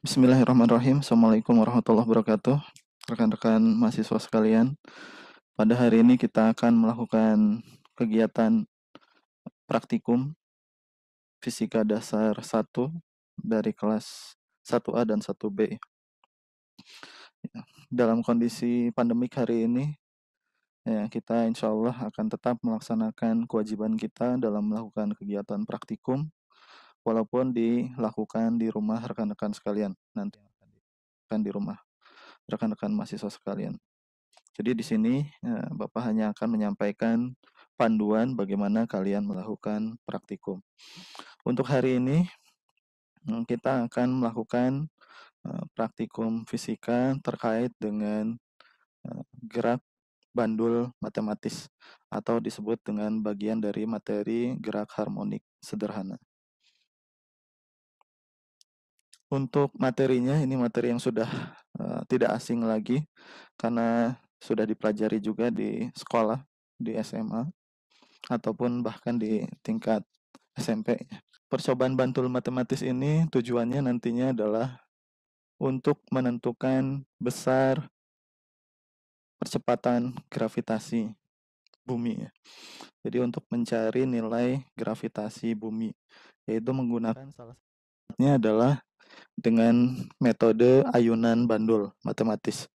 Bismillahirrahmanirrahim. Assalamualaikum warahmatullahi wabarakatuh. Rekan-rekan mahasiswa sekalian, pada hari ini kita akan melakukan kegiatan praktikum Fisika Dasar 1 dari kelas 1A dan 1B. Dalam kondisi pandemik hari ini, kita insya Allah akan tetap melaksanakan kewajiban kita dalam melakukan kegiatan praktikum, walaupun dilakukan di rumah rekan-rekan sekalian. Nanti akan di rumah rekan-rekan mahasiswa sekalian. Jadi di sini Bapak hanya akan menyampaikan panduan bagaimana kalian melakukan praktikum. Untuk hari ini kita akan melakukan praktikum fisika terkait dengan gerak bandul matematis atau disebut dengan bagian dari materi gerak harmonik sederhana. Untuk materinya, ini materi yang sudah tidak asing lagi karena sudah dipelajari juga di sekolah, di SMA, ataupun bahkan di tingkat SMP. Percobaan bantul matematis ini tujuannya nantinya adalah untuk menentukan besar percepatan gravitasi bumi. Jadi untuk mencari nilai gravitasi bumi, yaitu menggunakan salah satunya adalah dengan metode ayunan bandul matematis.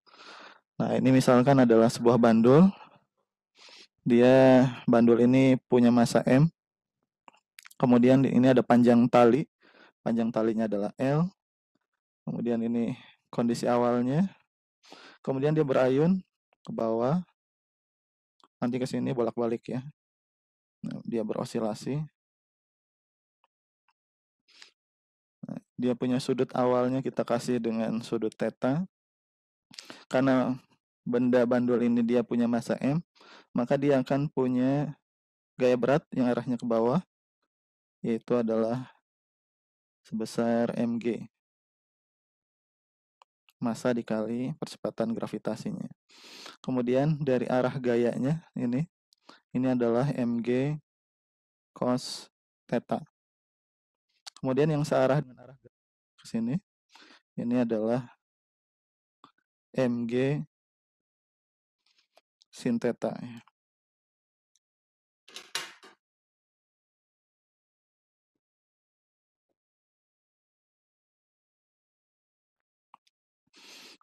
Nah, ini misalkan adalah sebuah bandul. Bandul ini punya massa M. Kemudian ini ada panjang tali. Panjang talinya adalah L. Kemudian ini kondisi awalnya. Kemudian dia berayun ke bawah. Nanti ke sini bolak-balik ya. Nah, dia berosilasi. Nah, dia punya sudut awalnya kita kasih dengan sudut theta. Karena benda bandul ini dia punya massa M, maka dia akan punya gaya berat yang arahnya ke bawah, yaitu adalah sebesar mg, massa dikali percepatan gravitasinya. Kemudian dari arah gayanya ini adalah mg cos theta. Kemudian yang searah dengan arah ke sini, ini adalah mg sin theta.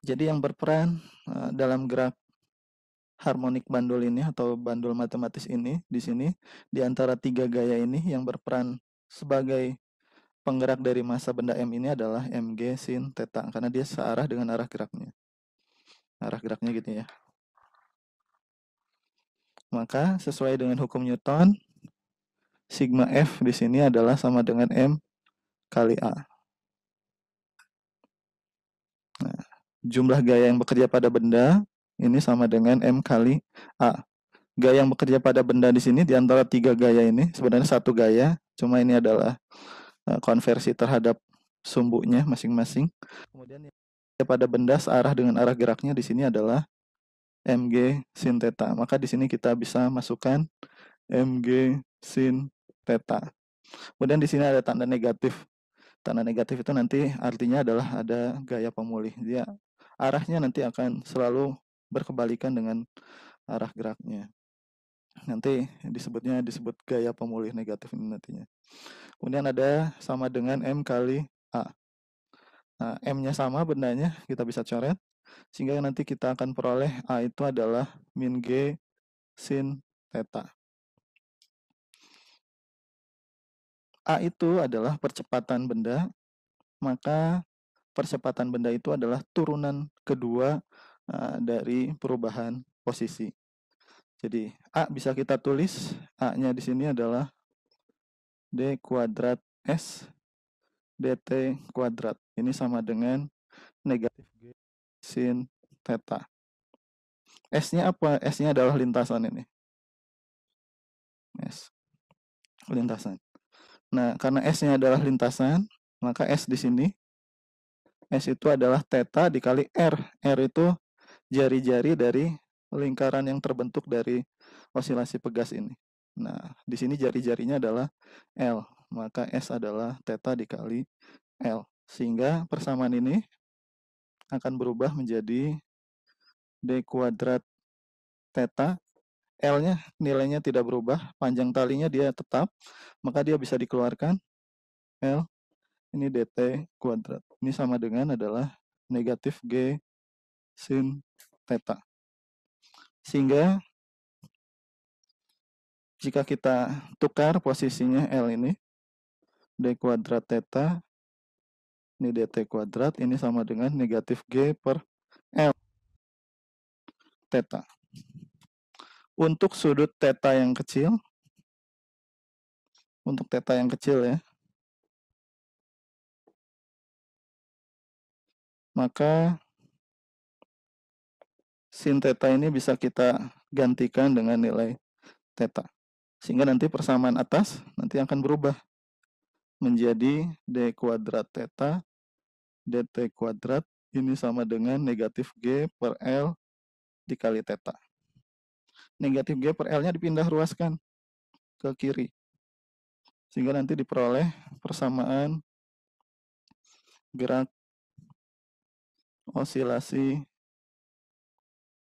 Jadi yang berperan dalam gerak harmonik bandul ini atau bandul matematis ini di sini di antara tiga gaya ini yang berperan sebagai penggerak dari massa benda M ini adalah mg sin theta karena dia searah dengan arah geraknya. Arah geraknya gitu ya. Maka sesuai dengan hukum Newton, sigma F di sini adalah sama dengan M kali A. Nah, jumlah gaya yang bekerja pada benda ini sama dengan M kali A. Gaya yang bekerja pada benda di sini di antara tiga gaya ini sebenarnya satu gaya, cuma ini adalah konversi terhadap sumbunya masing-masing. Kemudian pada benda searah dengan arah geraknya di sini adalah mg sin theta. Maka di sini kita bisa masukkan mg sin theta. Kemudian di sini ada tanda negatif. Tanda negatif itu nanti artinya adalah ada gaya pemulih. Dia arahnya nanti akan selalu berkebalikan dengan arah geraknya. Nanti disebut gaya pemulih negatif ini nantinya. Kemudian ada sama dengan M kali A. Nah, M-nya sama bendanya, kita bisa coret. Sehingga nanti kita akan peroleh A itu adalah min G sin theta. A itu adalah percepatan benda, maka percepatan benda itu adalah turunan kedua dari perubahan posisi. Jadi A bisa kita tulis, A-nya di sini adalah D kuadrat S dt kuadrat. Ini sama dengan negatif G sin theta. S-nya apa? S-nya adalah lintasan ini. S. Lintasan. Nah, karena S-nya adalah lintasan, maka S di sini, S itu adalah theta dikali R. R itu jari-jari dari lingkaran yang terbentuk dari osilasi pegas ini. Nah, di sini jari-jarinya adalah L, maka S adalah theta dikali L. Sehingga persamaan ini akan berubah menjadi D kuadrat theta. L-nya nilainya tidak berubah, panjang talinya dia tetap, maka dia bisa dikeluarkan. L ini dt kuadrat. Ini sama dengan adalah negatif G sin theta. Sehingga jika kita tukar posisinya L ini, D kuadrat theta, ini dt kuadrat, ini sama dengan negatif G per L theta. Untuk sudut theta yang kecil, ya, maka sin theta ini bisa kita gantikan dengan nilai theta. Sehingga nanti persamaan atas nanti akan berubah menjadi D kuadrat theta dt kuadrat ini sama dengan negatif G per L dikali theta. Negatif G per L-nya dipindah ruaskan ke kiri. Sehingga nanti diperoleh persamaan gerak osilasi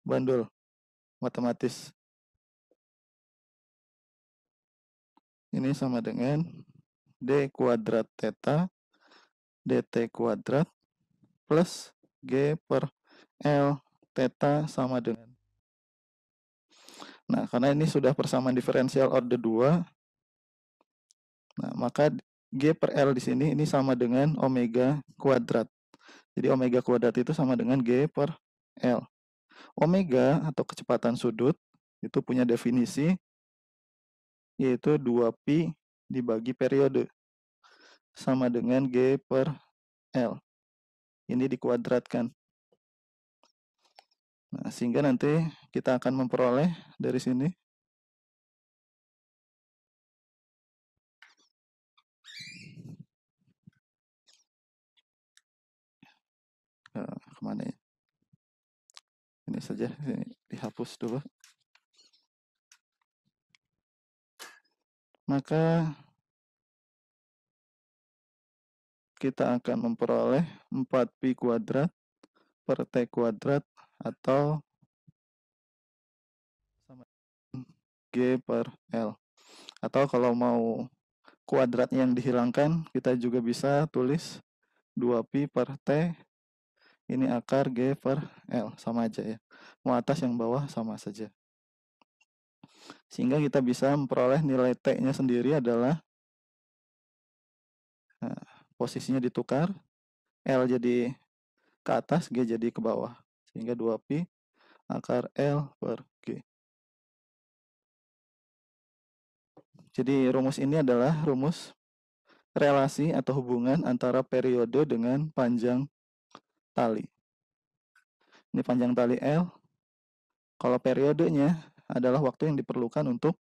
bandul matematis. Ini sama dengan D kuadrat theta dt kuadrat plus G per L theta sama dengan. Nah, karena ini sudah persamaan diferensial order 2, nah, maka G per L di sini ini sama dengan omega kuadrat. Jadi omega kuadrat itu sama dengan G per L. Omega atau kecepatan sudut itu punya definisi yaitu 2pi dibagi periode sama dengan G per L. Ini dikuadratkan. Nah, sehingga nanti kita akan memperoleh dari sini kemana ya? Ini saja, ini dihapus dulu. Maka kita akan memperoleh 4pi kuadrat per T kuadrat atau sama G per L. Atau kalau mau kuadratnya yang dihilangkan, kita juga bisa tulis 2pi per T ini akar G per L, sama aja ya. Mau atas yang bawah sama saja. Sehingga kita bisa memperoleh nilai T-nya sendiri adalah posisinya ditukar, L jadi ke atas, G jadi ke bawah. Sehingga 2pi akar L per G. Jadi rumus ini adalah rumus relasi atau hubungan antara periode dengan panjang tali. Ini panjang tali L. Kalau periodenya adalah waktu yang diperlukan untuk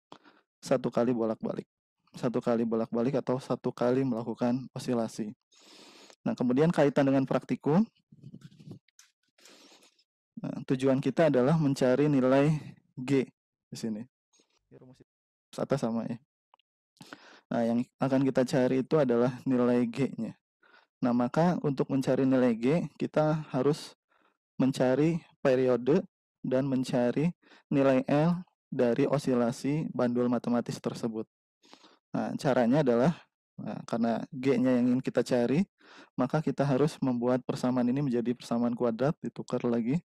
satu kali bolak-balik. Satu kali bolak-balik atau satu kali melakukan osilasi. Nah, kemudian kaitan dengan praktikum. Nah, tujuan kita adalah mencari nilai G di sini. Rumus atas sama ya. Nah, yang akan kita cari itu adalah nilai G-nya. Nah, maka untuk mencari nilai G, kita harus mencari periode dan mencari nilai L dari osilasi bandul matematis tersebut. Nah, caranya adalah karena G-nya yang ingin kita cari, maka kita harus membuat persamaan ini menjadi persamaan kuadrat, ditukar lagi.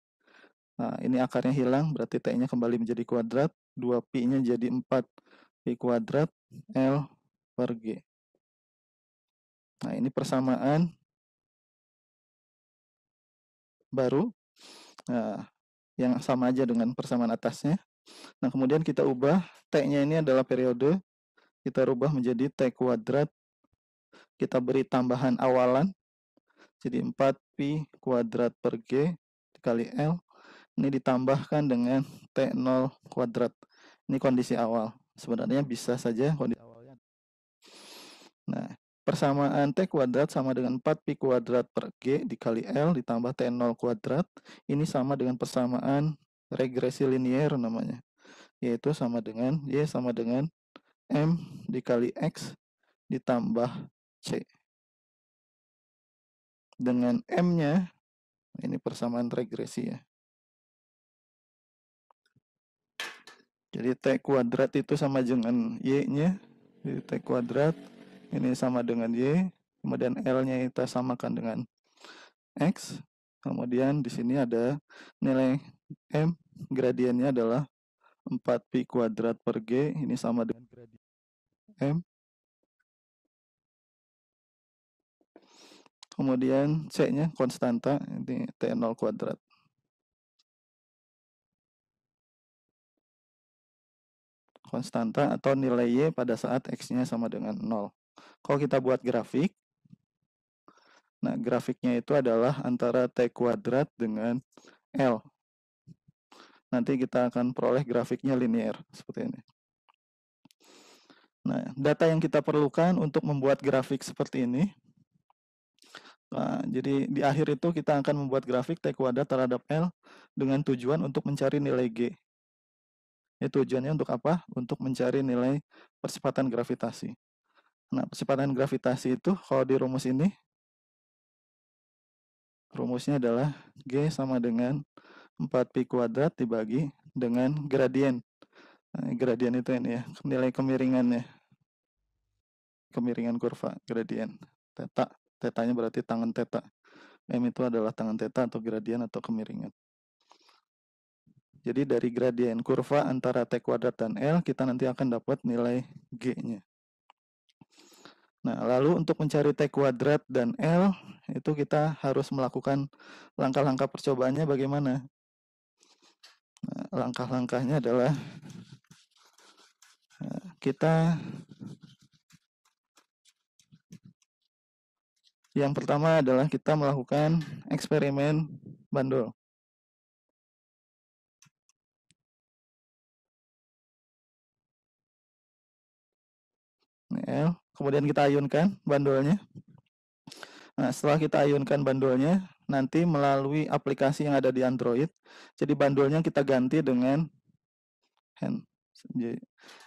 Nah, ini akarnya hilang, berarti T-nya kembali menjadi kuadrat, 2pi-nya jadi 4pi kuadrat L per G. Nah, ini persamaan baru yang sama aja dengan persamaan atasnya. Nah, kemudian kita ubah T-nya ini adalah periode, kita rubah menjadi T kuadrat, kita beri tambahan awalan, jadi 4pi kuadrat per G dikali L, ini ditambahkan dengan T0 kuadrat. Ini kondisi awal. Sebenarnya bisa saja kondisi awalnya. Nah, persamaan T kuadrat sama dengan 4pi kuadrat per G dikali L ditambah T0 kuadrat. Ini sama dengan persamaan regresi linier namanya. Yaitu sama dengan Y sama dengan M dikali X ditambah C. dengan M-nya, ini persamaan regresi ya. Jadi T kuadrat itu sama dengan Y-nya. Jadi T kuadrat ini sama dengan Y. Kemudian L-nya kita samakan dengan X. Kemudian di sini ada nilai M. Gradiennya adalah 4pi kuadrat per G. Ini sama dengan gradien M. Kemudian C-nya konstanta. Ini T0 kuadrat. Konstanta atau nilai Y pada saat X-nya sama dengan 0. Kalau kita buat grafik, nah grafiknya itu adalah antara T kuadrat dengan L. Nanti kita akan peroleh grafiknya linear, seperti ini. Nah, data yang kita perlukan untuk membuat grafik seperti ini, nah, jadi di akhir itu kita akan membuat grafik T kuadrat terhadap L dengan tujuan untuk mencari nilai G. Ya, tujuannya untuk apa? Untuk mencari nilai percepatan gravitasi. Nah, percepatan gravitasi itu kalau di rumus ini, rumusnya adalah G sama dengan 4pi kuadrat dibagi dengan gradien. Nah, gradien itu ini ya, nilai kemiringannya. Kemiringan kurva, gradien. Theta, tetanya berarti tangen theta. M itu adalah tangen theta atau gradien atau kemiringan. Jadi dari gradien kurva antara T kuadrat dan L, kita nanti akan dapat nilai G-nya. Nah, lalu untuk mencari T kuadrat dan L, itu kita harus melakukan langkah-langkah percobaannya bagaimana? Nah, langkah-langkahnya adalah kita yang pertama adalah kita melakukan eksperimen bandul. Ini L, kemudian kita ayunkan bandulnya. Nah, setelah kita ayunkan bandulnya, nanti melalui aplikasi yang ada di Android, jadi bandulnya kita ganti dengan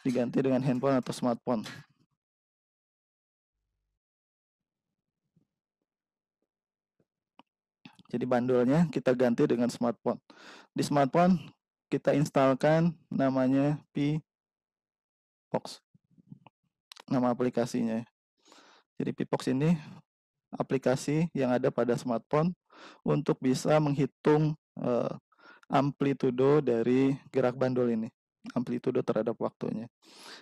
diganti dengan handphone atau smartphone. Jadi bandulnya kita ganti dengan smartphone. Di smartphone kita instalkan namanya Pipox, nama aplikasinya. Jadi Pipox ini aplikasi yang ada pada smartphone untuk bisa menghitung amplitudo dari gerak bandul ini, amplitudo terhadap waktunya.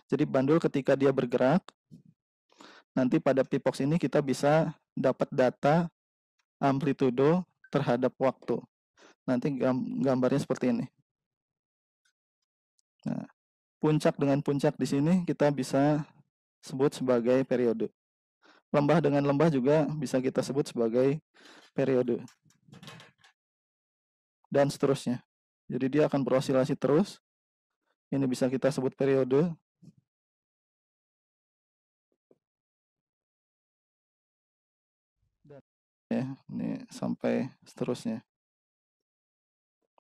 Jadi bandul ketika dia bergerak, nanti pada Pipox ini kita bisa dapat data amplitudo terhadap waktu. Nanti gambarnya seperti ini. Nah, puncak dengan puncak di sini kita bisa sebut sebagai periode. Lembah dengan lembah juga bisa kita sebut sebagai periode. Dan seterusnya. Jadi dia akan berosilasi terus. Ini bisa kita sebut periode. Dan ya, ini sampai seterusnya.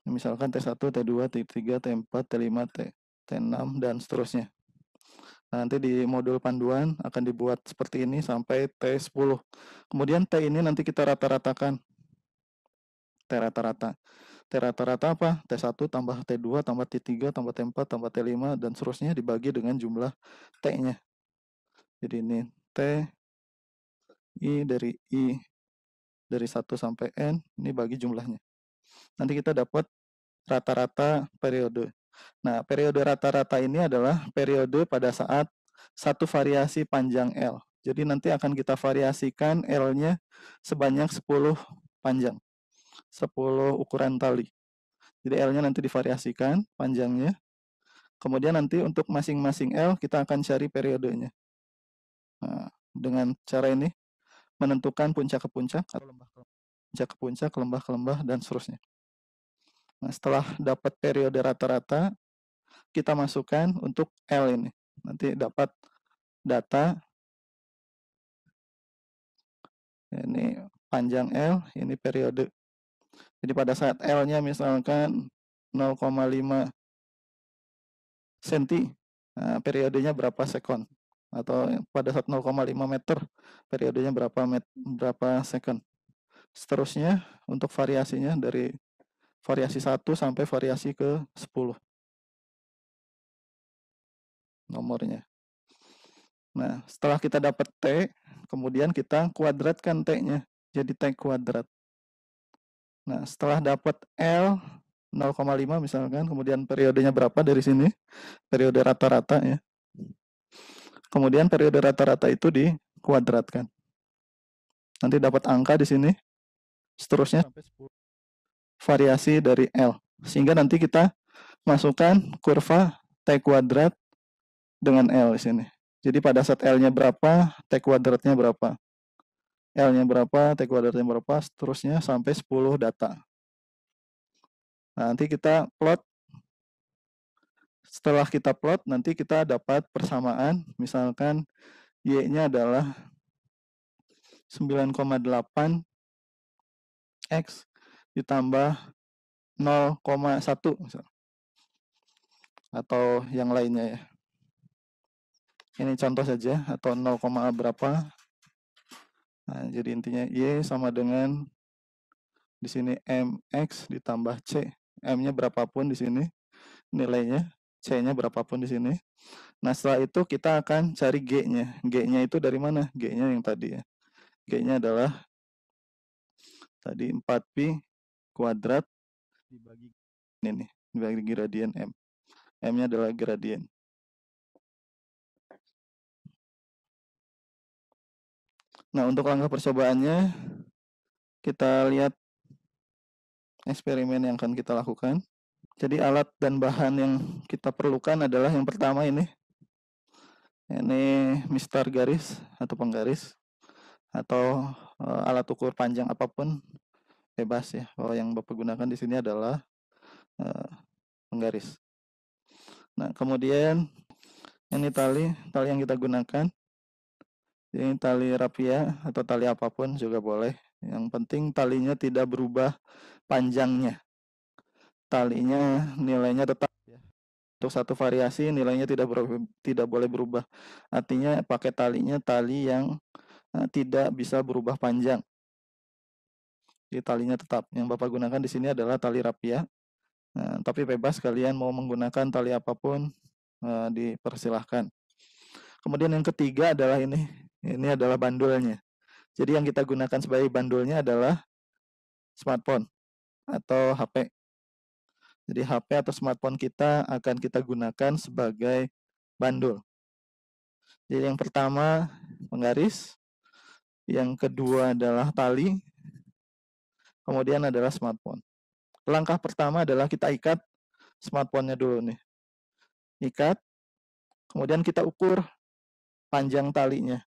Misalkan T1, T2, T3, T4, T5, T6, dan seterusnya. Nah, nanti di modul panduan akan dibuat seperti ini sampai T10. Kemudian T ini nanti kita rata-ratakan. T rata-rata. T rata-rata apa? T1 tambah T2 tambah T3 tambah T4 tambah T5 dan seterusnya dibagi dengan jumlah T-nya. Jadi ini T I dari 1 sampai N, ini bagi jumlahnya. Nanti kita dapat rata-rata periode. Nah, periode rata-rata ini adalah periode pada saat satu variasi panjang L. Jadi nanti akan kita variasikan L-nya sebanyak 10 panjang. 10 ukuran tali. Jadi L-nya nanti divariasikan panjangnya. Kemudian nanti untuk masing-masing L kita akan cari periodenya. Nah, dengan cara ini menentukan puncak ke puncak atau puncak ke puncak, lembah ke lembah, dan seterusnya. Nah, setelah dapat periode rata-rata, kita masukkan untuk L ini. Nanti dapat data, ini panjang L, ini periode. Jadi pada saat L-nya misalkan 0,5 cm, nah, periodenya berapa sekon. Atau pada saat 0,5 meter, periodenya berapa sekon. Seterusnya untuk variasinya dari variasi 1 sampai variasi ke 10 nomornya. Nah, setelah kita dapat T, kemudian kita kuadratkan T-nya jadi T kuadrat. Nah, setelah dapat L 0,5 misalkan, kemudian periodenya berapa dari sini? Periode rata-rata ya. Kemudian periode rata-rata itu dikuadratkan. Nanti dapat angka di sini. Seterusnya sampai 10 variasi dari L. Sehingga nanti kita masukkan kurva T kuadrat dengan L di sini. Jadi pada saat L-nya berapa, T kuadratnya berapa. L-nya berapa, T kuadratnya berapa, seterusnya sampai 10 data. Nah, nanti kita plot. Setelah kita plot, nanti kita dapat persamaan. Misalkan Y-nya adalah 9,8 X ditambah 0,1 atau yang lainnya ya. Ini contoh saja, atau 0, berapa. Nah, jadi intinya Y sama dengan di sini MX ditambah C. M-nya berapapun di sini nilainya, C-nya berapapun di sini. Nah, setelah itu kita akan cari G-nya. G-nya itu dari mana? G-nya yang tadi ya. G-nya adalah tadi 4pi kuadrat dibagi ini nih, dibagi gradien M. M-nya adalah gradien. Nah, untuk langkah percobaannya, kita lihat eksperimen yang akan kita lakukan. Jadi alat dan bahan yang kita perlukan adalah yang pertama ini mistar garis atau penggaris, atau alat ukur panjang apapun bebas ya. Kalau yang Bapak gunakan di sini adalah penggaris. Nah, kemudian ini tali yang kita gunakan. Ini tali rapia atau tali apapun juga boleh. Yang penting talinya tidak berubah panjangnya. Talinya nilainya tetap ya. Untuk satu variasi nilainya tidak boleh berubah. Artinya pakai talinya tali yang tidak bisa berubah panjang. Jadi talinya tetap. Yang Bapak gunakan di sini adalah tali rapia. Nah, tapi bebas kalian mau menggunakan tali apapun, dipersilahkan. Kemudian yang ketiga adalah ini adalah bandulnya. Jadi yang kita gunakan sebagai bandulnya adalah smartphone atau HP. Jadi HP atau smartphone kita akan kita gunakan sebagai bandul. Jadi yang pertama penggaris, yang kedua adalah tali, kemudian adalah smartphone. Langkah pertama adalah kita ikat smartphone-nya dulu nih. Ikat, kemudian kita ukur panjang talinya.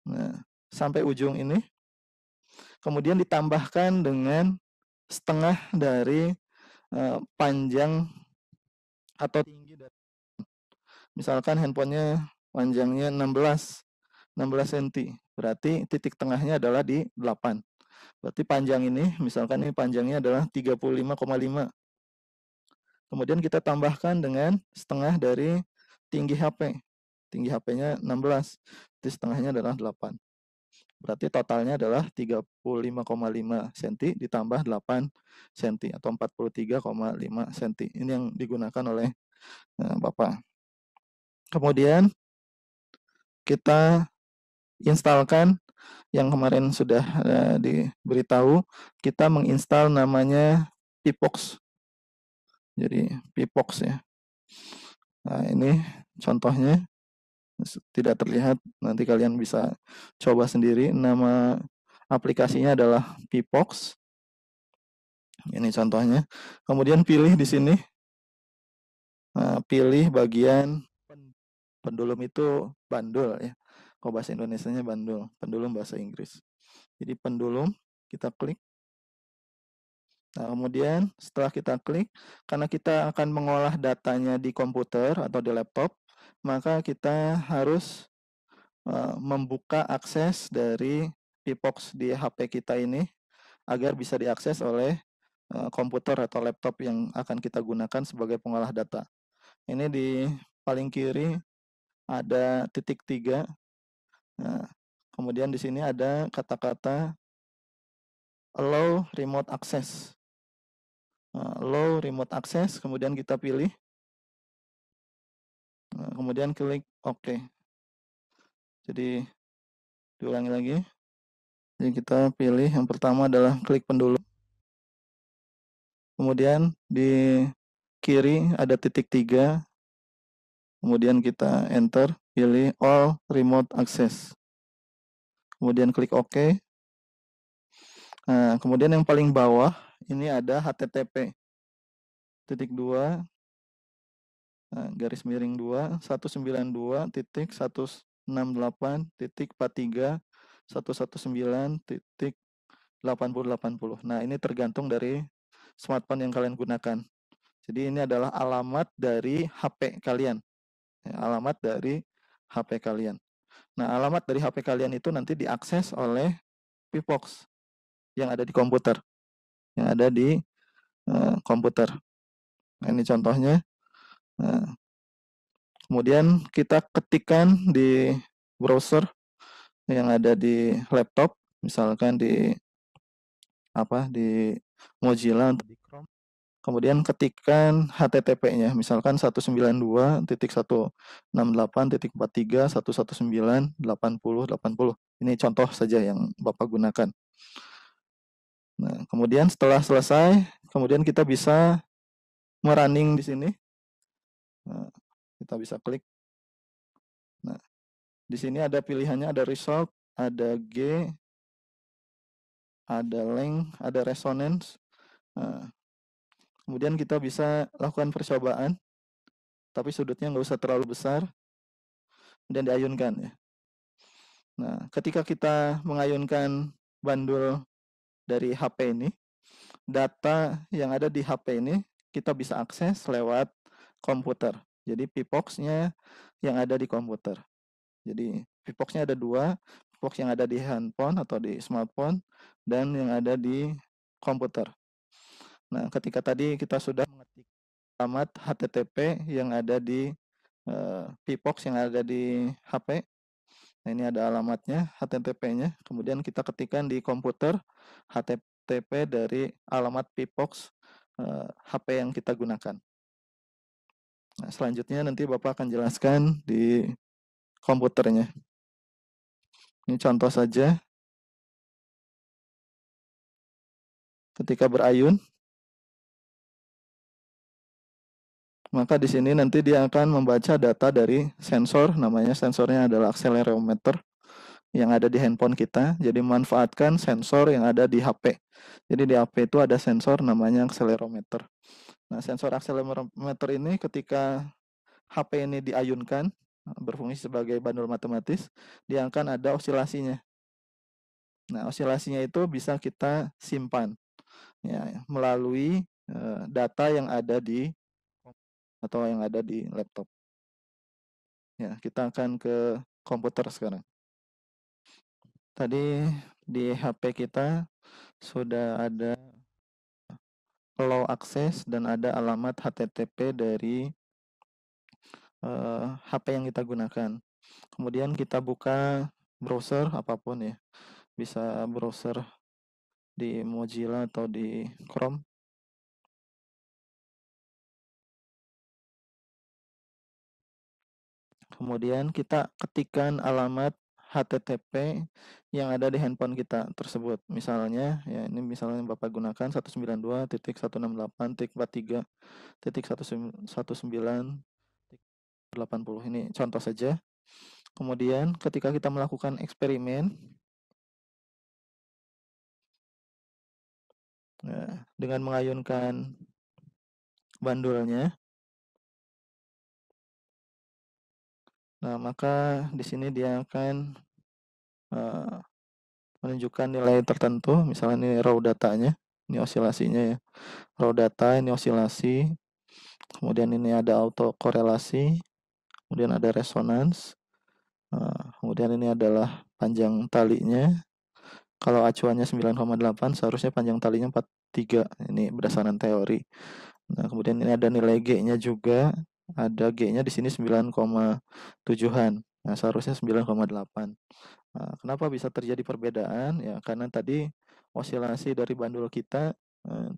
Nah, sampai ujung ini. Kemudian ditambahkan dengan setengah dari panjang atau tinggi dari, misalkan handphonenya panjangnya 16 cm, berarti titik tengahnya adalah di 8. Berarti panjang ini, misalkan ini panjangnya adalah 35,5. Kemudian kita tambahkan dengan setengah dari tinggi HP. Tinggi HP-nya 16, jadi setengahnya adalah 8. Berarti totalnya adalah 35,5 cm ditambah 8 cm atau 43,5 cm. Ini yang digunakan oleh Bapak. Kemudian kita instalkan yang kemarin sudah diberitahu, kita menginstal namanya Pipox. Jadi Pipox ya. Nah, ini contohnya tidak terlihat, nanti kalian bisa coba sendiri. Nama aplikasinya adalah Pipox. Ini contohnya. Kemudian pilih di sini, pilih bagian pendulum itu bandul ya. Kalau bahasa Indonesianya bandul, pendulum bahasa Inggris. Jadi pendulum kita klik. Nah, kemudian setelah kita klik, karena kita akan mengolah datanya di komputer atau di laptop, maka kita harus membuka akses dari Pipox di HP kita ini agar bisa diakses oleh komputer atau laptop yang akan kita gunakan sebagai pengolah data. Ini di paling kiri ada titik 3. Nah, kemudian di sini ada kata-kata allow remote access. Allow remote access, kemudian kita pilih. Kemudian klik OK. Jadi diulangi lagi. Jadi kita pilih yang pertama adalah klik pendulu. Kemudian di kiri ada titik 3. Kemudian kita enter, pilih all remote access. Kemudian klik OK. Nah, kemudian yang paling bawah ini ada HTTP titik 2 garis miring 2 192.168.119.8080. Nah, ini tergantung dari smartphone yang kalian gunakan. Jadi ini adalah alamat dari HP kalian. Alamat dari HP kalian. Nah, alamat dari HP kalian itu nanti diakses oleh Pipox yang ada di komputer. Yang ada di komputer. Nah, ini contohnya. Nah, kemudian kita ketikkan di browser yang ada di laptop, misalkan di Mozilla atau di Chrome. Kemudian ketikkan HTTP-nya, misalkan 192.168.43.119.80.80. Ini contoh saja yang Bapak gunakan. Nah, kemudian setelah selesai, kemudian kita bisa merunning di sini. Nah, kita bisa klik. Nah, di sini ada pilihannya, ada result, ada G, ada length, ada resonance. Nah, kemudian kita bisa lakukan percobaan, tapi sudutnya nggak usah terlalu besar, dan diayunkan ya. Nah, ketika kita mengayunkan bandul dari HP ini, data yang ada di HP ini kita bisa akses lewat komputer. Jadi Pipox-nya yang ada di komputer. Jadi Pipox-nya ada 2, Pipox yang ada di handphone atau di smartphone dan yang ada di komputer. Nah, ketika tadi kita sudah mengetik alamat HTTP yang ada di Pipox yang ada di HP. Nah, ini ada alamatnya, HTTP-nya. Kemudian kita ketikkan di komputer HTTP dari alamat Pipox HP yang kita gunakan. Nah, selanjutnya nanti Bapak akan jelaskan di komputernya. Ini contoh saja. Ketika berayun, maka di sini nanti dia akan membaca data dari sensor, namanya sensornya adalah accelerometer yang ada di handphone kita. Jadi manfaatkan sensor yang ada di HP. Jadi di HP itu ada sensor namanya accelerometer. Nah, sensor accelerometer ini ketika HP ini diayunkan, berfungsi sebagai bandul matematis, dia akan ada osilasinya. Nah, osilasinya itu bisa kita simpan ya, melalui data yang ada di atau yang ada di laptop. Ya, kita akan ke komputer sekarang. Tadi di HP kita sudah ada allow access dan ada alamat HTTP dari HP yang kita gunakan. Kemudian kita buka browser apapun ya. Bisa browser di Mozilla atau di Chrome. Kemudian kita ketikkan alamat HTTP yang ada di handphone kita tersebut. Misalnya, ya ini misalnya yang Bapak gunakan 192.168.43.119.80. Ini contoh saja. Kemudian ketika kita melakukan eksperimen, nah, dengan mengayunkan bandulnya, nah maka di sini dia akan menunjukkan nilai tertentu, misalnya ini raw datanya, ini osilasinya ya. Raw data ini osilasi, kemudian ini ada auto korelasi, kemudian ada resonans, kemudian ini adalah panjang talinya. Kalau acuannya 9,8, seharusnya panjang talinya 43. Ini berdasarkan teori. Nah, kemudian ini ada nilai G-nya juga. Ada G-nya di sini 9,7-an. Nah, seharusnya 9,8. Nah, kenapa bisa terjadi perbedaan? Ya, karena tadi osilasi dari bandul kita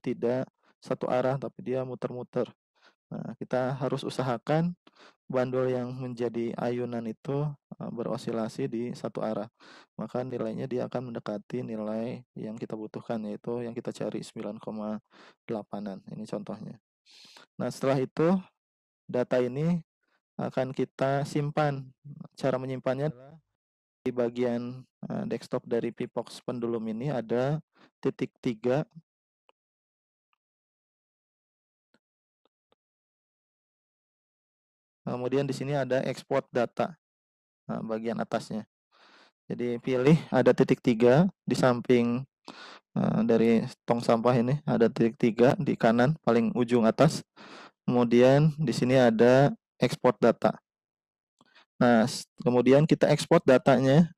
tidak satu arah, tapi dia muter-muter. Nah, kita harus usahakan bandul yang menjadi ayunan itu berosilasi di satu arah. Maka nilainya dia akan mendekati nilai yang kita butuhkan, yaitu yang kita cari 9,8-an. Ini contohnya. Nah, setelah itu data ini akan kita simpan. Cara menyimpannya adalah di bagian desktop dari Pipox pendulum ini ada titik 3. Kemudian di sini ada export data, bagian atasnya. Jadi pilih ada titik 3 di samping dari tong sampah ini, ada titik 3 di kanan paling ujung atas. Kemudian di sini ada export data. Nah, kemudian kita ekspor datanya.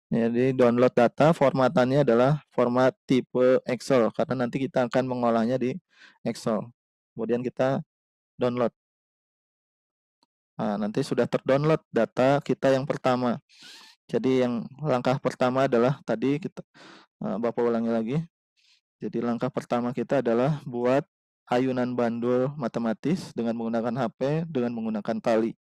Jadi download data, formatannya adalah format tipe Excel karena nanti kita akan mengolahnya di Excel. Kemudian kita download. Nah, nanti sudah terdownload data kita yang pertama. Jadi yang langkah pertama adalah tadi kita Bapak ulangi lagi. Jadi langkah pertama kita adalah buat ayunan bandul matematis dengan menggunakan HP dengan menggunakan tali.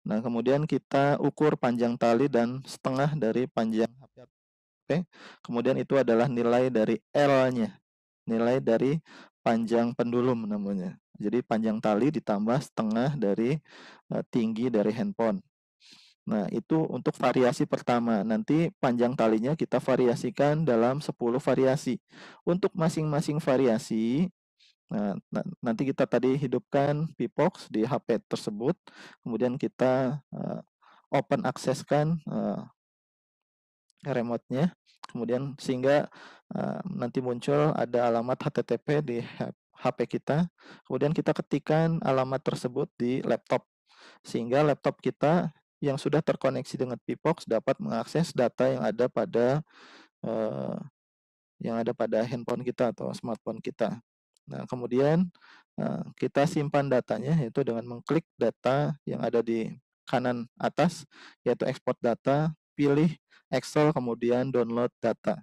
Nah, kemudian kita ukur panjang tali dan setengah dari panjang HP. Kemudian itu adalah nilai dari L-nya. Nilai dari panjang pendulum namanya. Jadi panjang tali ditambah setengah dari tinggi dari handphone. Nah, itu untuk variasi pertama. Nanti panjang talinya kita variasikan dalam 10 variasi. Untuk masing-masing variasi, nanti kita tadi hidupkan Pipox di HP tersebut. Kemudian kita open akseskan remote-nya. Kemudian sehingga nanti muncul ada alamat HTTP di HP kita. Kemudian kita ketikkan alamat tersebut di laptop. Sehingga laptop kita yang sudah terkoneksi dengan Pipox dapat mengakses data yang ada pada handphone kita atau smartphone kita. Nah, kemudian kita simpan datanya yaitu dengan mengklik data yang ada di kanan atas yaitu export data, pilih Excel kemudian download data.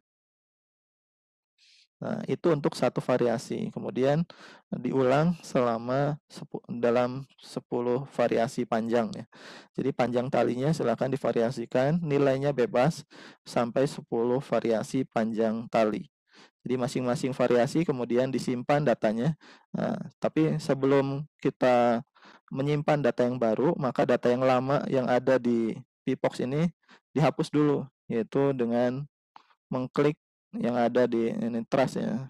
Nah, itu untuk satu variasi. Kemudian diulang selama dalam 10 variasi panjang ya. Jadi panjang talinya silakan divariasikan, nilainya bebas sampai 10 variasi panjang tali. Jadi masing-masing variasi kemudian disimpan datanya. Nah, tapi sebelum kita menyimpan data yang baru, maka data yang lama yang ada di Pipox ini dihapus dulu, yaitu dengan mengklik yang ada di ini trash ya.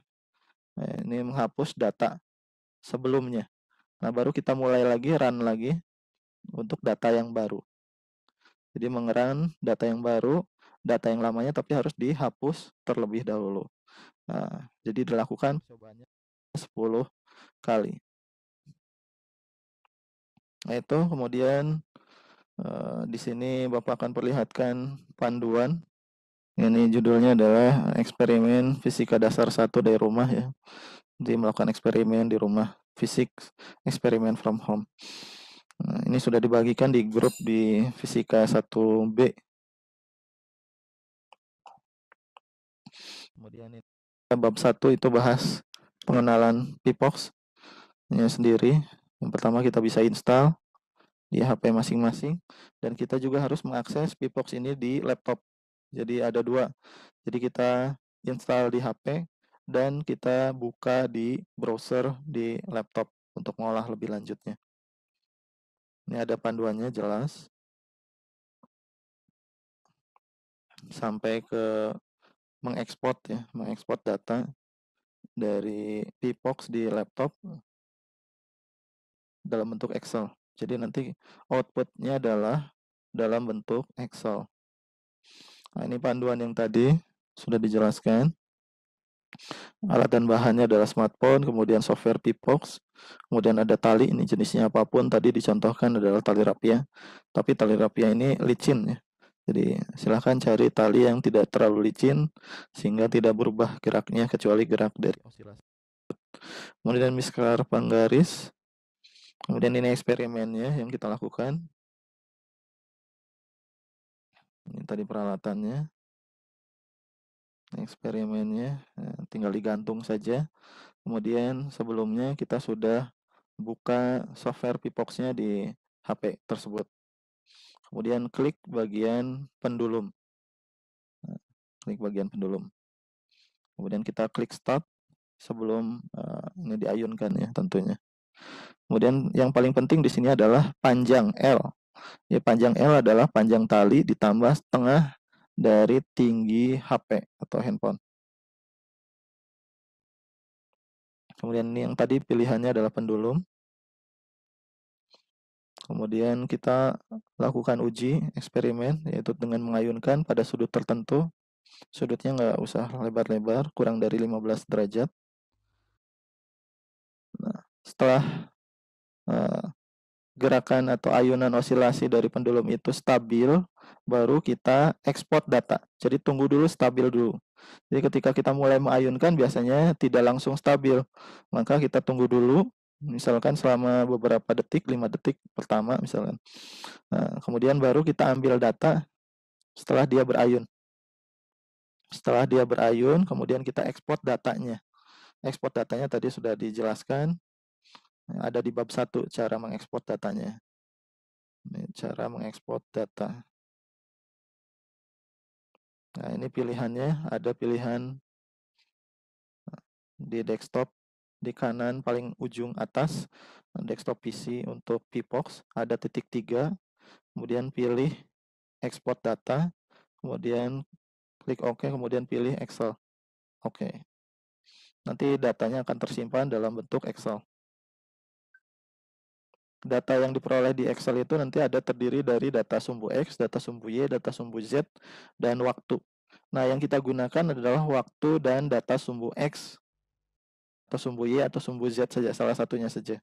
Nah, ini menghapus data sebelumnya. Nah, baru kita mulai lagi run lagi untuk data yang baru. Jadi mengerun data yang baru, data yang lamanya tapi harus dihapus terlebih dahulu. Nah, jadi dilakukan percobaannya 10 kali. Nah, itu kemudian di sini Bapak akan perlihatkan panduan. Ini judulnya adalah eksperimen fisika dasar 1 dari rumah ya. Jadi melakukan eksperimen di rumah, fisik eksperimen from home. Nah, ini sudah dibagikan di grup di fisika 1B. Kemudian bab 1 itu bahas pengenalan Pipox-nya sendiri. Yang pertama kita bisa install di HP masing-masing dan kita juga harus mengakses Pipox ini di laptop. Jadi ada dua. Jadi kita install di HP dan kita buka di browser di laptop untuk mengolah lebih lanjutnya. Ini ada panduannya jelas. Sampai ke mengekspor ya, mengekspor data dari Pipox di laptop dalam bentuk Excel. Jadi nanti outputnya adalah dalam bentuk Excel. Nah, ini panduan yang tadi sudah dijelaskan. Alat dan bahannya adalah smartphone, kemudian software Pipox, kemudian ada tali, ini jenisnya apapun, tadi dicontohkan adalah tali rapia. Tapi tali rapia ini licin ya. Jadi silahkan cari tali yang tidak terlalu licin sehingga tidak berubah geraknya kecuali gerak dari osilasi. Kemudian misklar penggaris. Kemudian ini eksperimennya yang kita lakukan. Ini tadi peralatannya. eksperimennya tinggal digantung saja. Kemudian sebelumnya kita sudah buka software Pipox-nya di HP tersebut. Kemudian klik bagian pendulum. Klik bagian pendulum. Kemudian kita klik start sebelum ini diayunkan ya tentunya. Kemudian yang paling penting di sini adalah panjang L. Ya, panjang L adalah panjang tali ditambah setengah dari tinggi HP atau handphone. Kemudian ini yang tadi pilihannya adalah pendulum. Kemudian kita lakukan uji eksperimen, yaitu dengan mengayunkan pada sudut tertentu. Sudutnya nggak usah lebar-lebar, kurang dari 15 derajat. Nah, setelah gerakan atau ayunan osilasi dari pendulum itu stabil, baru kita ekspor data. Jadi tunggu dulu, stabil dulu. Jadi ketika kita mulai mengayunkan biasanya tidak langsung stabil. Maka kita tunggu dulu, misalkan selama beberapa detik, 5 detik pertama misalkan. Nah, kemudian baru kita ambil data setelah dia berayun. Setelah dia berayun, kemudian kita ekspor datanya. Ekspor datanya tadi sudah dijelaskan, ada di bab 1 cara mengekspor datanya. Ini cara mengekspor data. Nah, ini pilihannya, ada pilihan di desktop di kanan paling ujung atas, desktop PC untuk Pipox, ada titik 3, kemudian pilih export data, kemudian klik OK, kemudian pilih Excel. Oke. Nanti datanya akan tersimpan dalam bentuk Excel. Data yang diperoleh di Excel itu nanti ada terdiri dari data sumbu X, data sumbu Y, data sumbu Z, dan waktu. Nah, yang kita gunakan adalah waktu dan data sumbu X, atau sumbu Y, atau sumbu Z saja, salah satunya saja.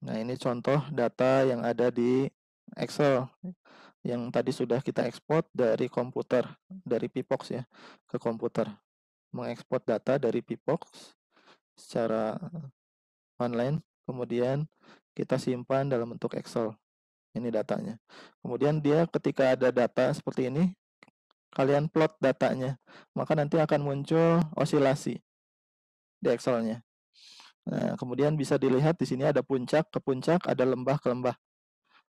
Nah, ini contoh data yang ada di Excel yang tadi sudah kita ekspor dari komputer, dari Pipox ya, ke komputer. Mengekspor data dari Pipox secara online, kemudian kita simpan dalam bentuk Excel. Ini datanya. Kemudian dia ketika ada data seperti ini, kalian plot datanya, maka nanti akan muncul osilasi di Excelnya. Nah, kemudian bisa dilihat di sini ada puncak ke puncak, ada lembah ke lembah.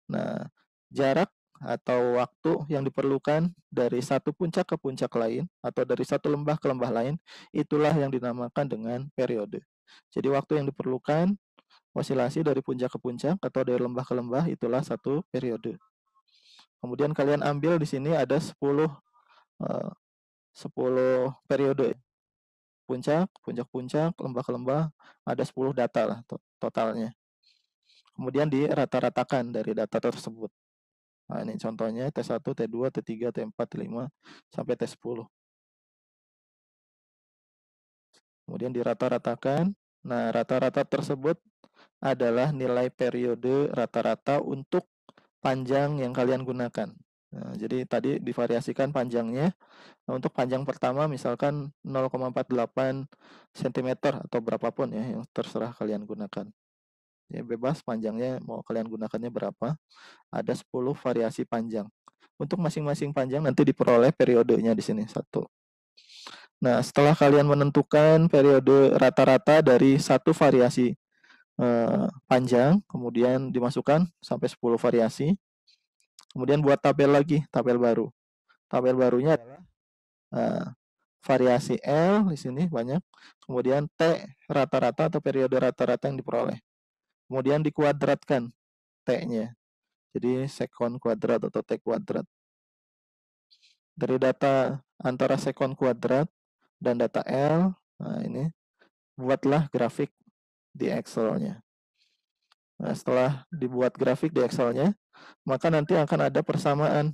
Nah, jarak atau waktu yang diperlukan dari satu puncak ke puncak lain atau dari satu lembah ke lembah lain, itulah yang dinamakan dengan periode. Jadi waktu yang diperlukan osilasi dari puncak ke puncak atau dari lembah ke lembah, itulah satu periode. Kemudian kalian ambil di sini ada 10 periode. Puncak, lembah ke lembah, ada 10 data lah totalnya. Kemudian dirata-ratakan dari data tersebut. Nah, ini contohnya T1, T2, T3, T4, T5, sampai T10. Kemudian dirata-ratakan. Nah, rata-rata tersebut adalah nilai periode rata-rata untuk panjang yang kalian gunakan. Nah, jadi tadi divariasikan panjangnya. Nah, untuk panjang pertama misalkan 0,48 cm atau berapapun ya, yang terserah kalian gunakan. Ya, bebas panjangnya mau kalian gunakannya berapa. Ada 10 variasi panjang. Untuk masing-masing panjang nanti diperoleh periodenya di sini 1. Nah, setelah kalian menentukan periode rata-rata dari satu variasi panjang, kemudian dimasukkan sampai 10 variasi. Kemudian buat tabel lagi, tabel baru. Tabel barunya adalah variasi L di sini banyak. Kemudian T rata-rata atau periode rata-rata yang diperoleh. Kemudian dikuadratkan T-nya. Jadi sekon kuadrat atau T kuadrat. Dari data antara sekon kuadrat dan data L, nah ini buatlah grafik di Excel-nya. Nah, setelah dibuat grafik di Excel-nya, maka nanti akan ada persamaan.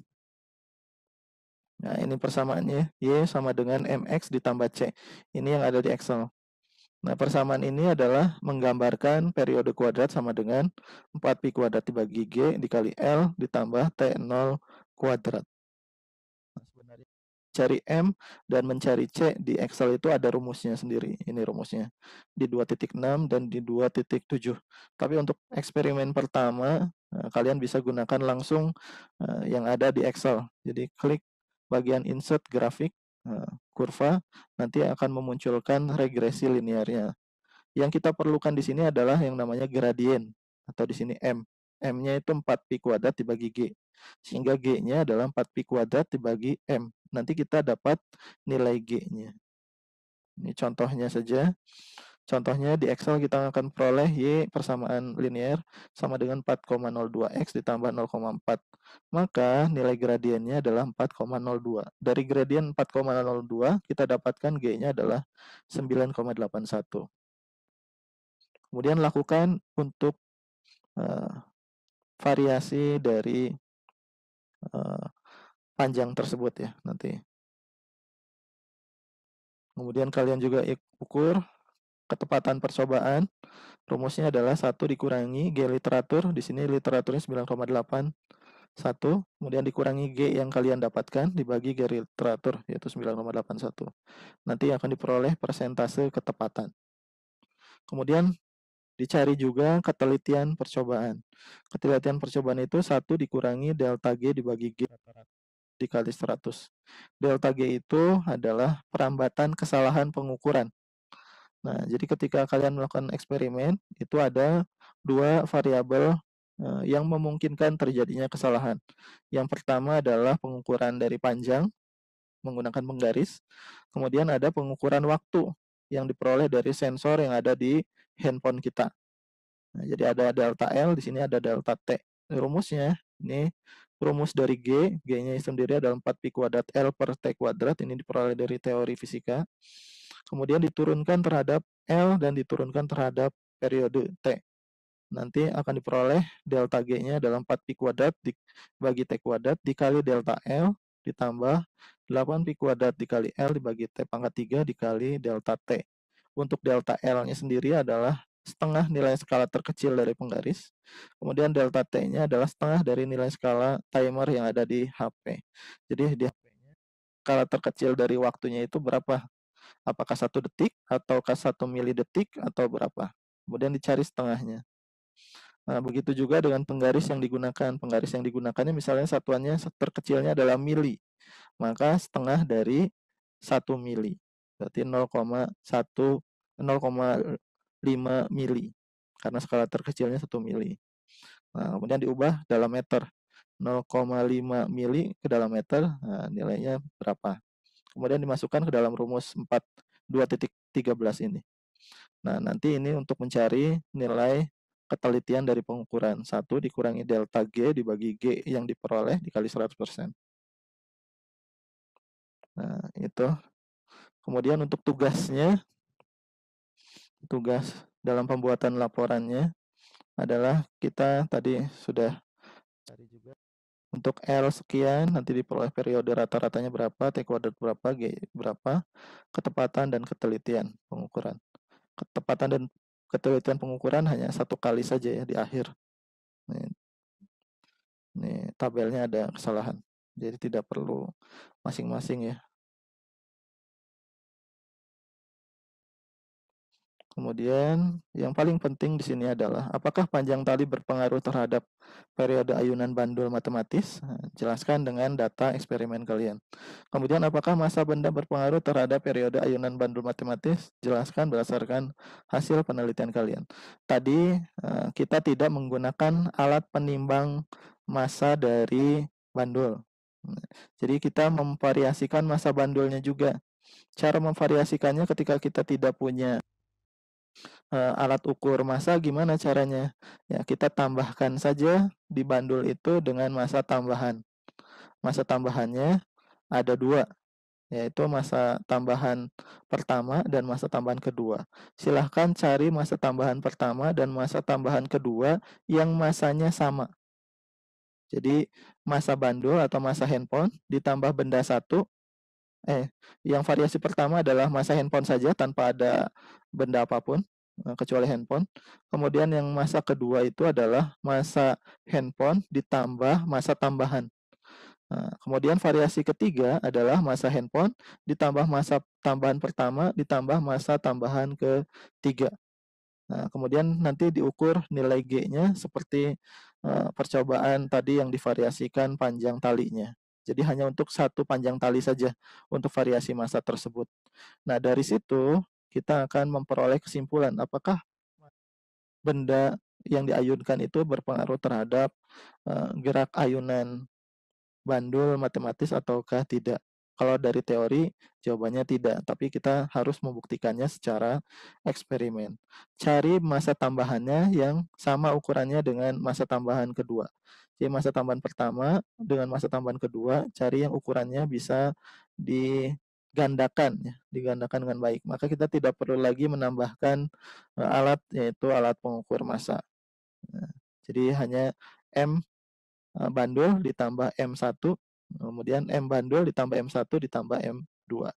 Nah, ini persamaannya, Y sama dengan MX ditambah C. Ini yang ada di Excel. Nah, persamaan ini adalah menggambarkan periode kuadrat sama dengan 4pi kuadrat dibagi G dikali L ditambah T0 kuadrat. cari M dan mencari C di Excel itu ada rumusnya sendiri. Ini rumusnya di 2.6 dan di 2.7. Tapi untuk eksperimen pertama, kalian bisa gunakan langsung yang ada di Excel. Jadi klik bagian insert grafik, kurva, nanti akan memunculkan regresi linearnya. Yang kita perlukan di sini adalah yang namanya gradien, atau di sini M. M-nya itu 4pi kuadrat dibagi G. Sehingga G-nya adalah 4pi kuadrat dibagi M. Nanti kita dapat nilai G-nya. Ini contohnya saja. Contohnya di Excel kita akan peroleh Y persamaan linear sama dengan 4,02X ditambah 0,4. Maka nilai gradiennya adalah 4,02. Dari gradien 4,02 kita dapatkan G-nya adalah 9,81. Kemudian lakukan untuk variasi dari panjang tersebut ya nanti. Kemudian kalian juga ukur ketepatan percobaan. Rumusnya adalah 1 dikurangi G literatur. Di sini literaturnya 9,81. Kemudian dikurangi G yang kalian dapatkan dibagi G literatur, yaitu 9,81. Nanti akan diperoleh persentase ketepatan. Kemudian dicari juga ketelitian percobaan. Ketelitian percobaan itu 1 dikurangi delta G dibagi G dikali 100. Delta G itu adalah perambatan kesalahan pengukuran. Nah, jadi ketika kalian melakukan eksperimen, itu ada 2 variabel yang memungkinkan terjadinya kesalahan. Yang pertama adalah pengukuran dari panjang menggunakan penggaris. Kemudian ada pengukuran waktu yang diperoleh dari sensor yang ada di handphone kita. Nah, jadi ada delta L, di sini ada delta T. Rumusnya, ini rumus dari G, G-nya sendiri adalah 4pi kuadrat L per T kuadrat, ini diperoleh dari teori fisika. Kemudian diturunkan terhadap L dan diturunkan terhadap periode T. Nanti akan diperoleh delta G-nya adalah 4pi kuadrat dibagi T kuadrat dikali delta L ditambah 8pi kuadrat dikali L dibagi T pangkat 3 dikali delta T. Untuk delta L-nya sendiri adalah setengah nilai skala terkecil dari penggaris. Kemudian delta T-nya adalah setengah dari nilai skala timer yang ada di HP. Jadi di HP-nya skala terkecil dari waktunya itu berapa? Apakah 1 detik, ataukah 1 milidetik, atau berapa? Kemudian dicari setengahnya. Nah, begitu juga dengan penggaris yang digunakan. Penggaris yang digunakannya misalnya satuannya terkecilnya adalah mili. Maka setengah dari 1 mili. Berarti 0,5 mili. Karena skala terkecilnya 1 mili. Nah, kemudian diubah dalam meter. 0,5 mili ke dalam meter, nah, nilainya berapa? Kemudian dimasukkan ke dalam rumus 2.13 ini. Nah, nanti ini untuk mencari nilai ketelitian dari pengukuran. 1 dikurangi delta G dibagi G yang diperoleh dikali 100%. Nah, itu. Kemudian untuk tugasnya, tugas dalam pembuatan laporannya adalah kita tadi sudah cari juga untuk L sekian, nanti diperoleh periode rata-ratanya berapa, T kuadrat berapa, G berapa, ketepatan dan ketelitian pengukuran. Ketepatan dan ketelitian pengukuran hanya 1 kali saja ya di akhir. Nih tabelnya ada kesalahan, jadi tidak perlu masing-masing ya. Kemudian yang paling penting di sini adalah apakah panjang tali berpengaruh terhadap periode ayunan bandul matematis? Nah, jelaskan dengan data eksperimen kalian. Kemudian apakah massa benda berpengaruh terhadap periode ayunan bandul matematis? Jelaskan berdasarkan hasil penelitian kalian. Tadi kita tidak menggunakan alat penimbang massa dari bandul. Jadi kita memvariasikan massa bandulnya juga. Cara memvariasikannya ketika kita tidak punya alat ukur massa gimana caranya? Ya, kita tambahkan saja di bandul itu dengan massa tambahan. Massa tambahannya ada 2, yaitu massa tambahan pertama dan massa tambahan kedua. Silahkan cari massa tambahan pertama dan massa tambahan kedua yang massanya sama. Jadi massa bandul atau massa handphone ditambah benda 1. Yang variasi pertama adalah massa handphone saja tanpa ada benda apapun kecuali handphone. Kemudian yang massa kedua itu adalah massa handphone ditambah massa tambahan. Nah, kemudian variasi ketiga adalah masa handphone ditambah masa tambahan pertama ditambah masa tambahan ketiga. Nah, kemudian nanti diukur nilai G-nya seperti percobaan tadi yang divariasikan panjang talinya. Jadi hanya untuk satu panjang tali saja untuk variasi massa tersebut. Nah, dari situ kita akan memperoleh kesimpulan apakah benda yang diayunkan itu berpengaruh terhadap gerak ayunan bandul matematis ataukah tidak. Kalau dari teori jawabannya tidak, tapi kita harus membuktikannya secara eksperimen. Cari massa tambahannya yang sama ukurannya dengan massa tambahan kedua. Jadi massa tambahan pertama dengan massa tambahan kedua, cari yang ukurannya bisa digandakan ya, digandakan dengan baik. Maka kita tidak perlu lagi menambahkan alat yaitu alat pengukur massa. Nah, jadi hanya M bandul ditambah M1, kemudian M bandul ditambah M1 ditambah M2.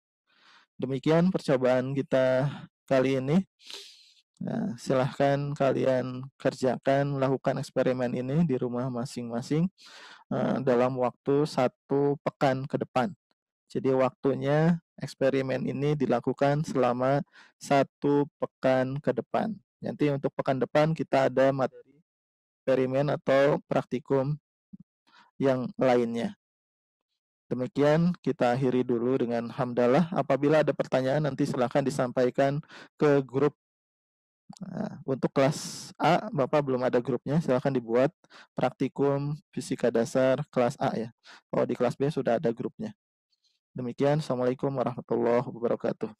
Demikian percobaan kita kali ini. Nah, silahkan kalian kerjakan, lakukan eksperimen ini di rumah masing-masing dalam waktu 1 pekan ke depan. Jadi waktunya eksperimen ini dilakukan selama 1 pekan ke depan. Nanti untuk pekan depan kita ada materi eksperimen atau praktikum yang lainnya. Demikian kita akhiri dulu dengan hamdalah. Apabila ada pertanyaan nanti silahkan disampaikan ke grup. Nah, untuk kelas A, Bapak belum ada grupnya, silahkan dibuat praktikum fisika dasar kelas A ya. Kalau di kelas B sudah ada grupnya. Demikian, Assalamualaikum warahmatullahi wabarakatuh.